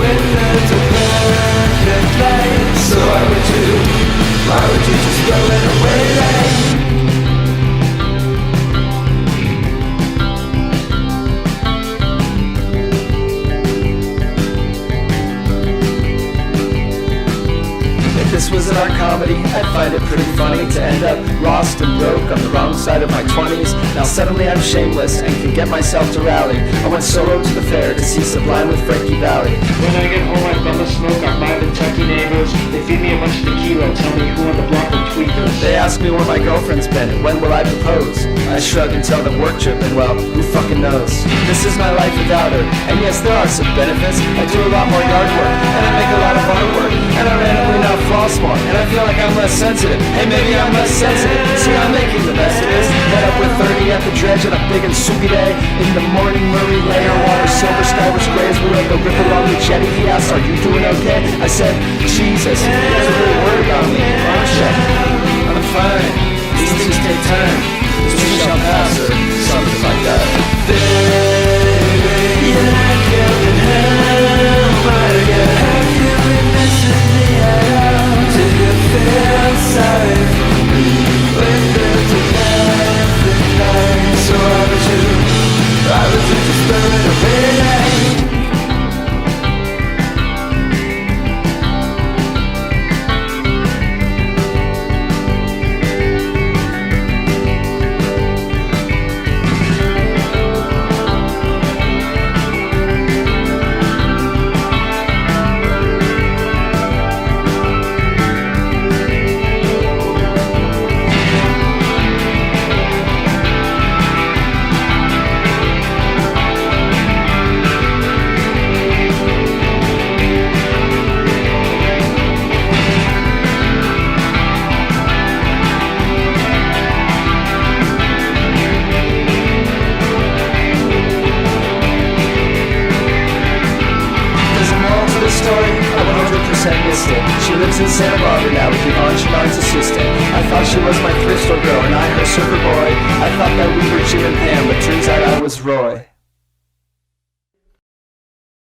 When there's a perfect light, so why would you just throw it away like? This was an art comedy, I'd find it pretty funny to end up lost and broke on the wrong side of my 20s. Now suddenly I'm shameless and can get myself to rally. I went solo to the fair to see Sublime with Frankie Valli. When I get home, I bum a smoke on my Kentucky neighbors. They feed me a bunch of tequila, tell me who on the block will tweet us. They ask me where my girlfriend's been and when will I propose. I shrug and tell them work trip, and well, who fucking knows. This is my life without her, and yes, there are some benefits. I do a lot more yard work, and I make a lot of artwork, and I randomly now floss more, and I feel like I'm less sensitive. Hey, maybe I'm less sensitive. See, I'm making the best of this. Head up with 30 at the dredge on a big and soupy day. In the morning, Murray layer water, silver sky was gray as we rode the rip along the jetty. He asked, are you doing okay? I said, Jesus, he doesn't really worry about me. I'm fine. These things take time. This too shall pass, or something like that. Baby, you're not coming home, are you? Have you been missing me at all? Do you feel sorry for me? When there's a perfect light, I 100% missed it. She lives in Santa Barbara now with Yvonne Chouinard's assistant. I thought she was my thrift store girl and I her surfer boy. I thought that we were Jim and Pam, but turns out I was Roy.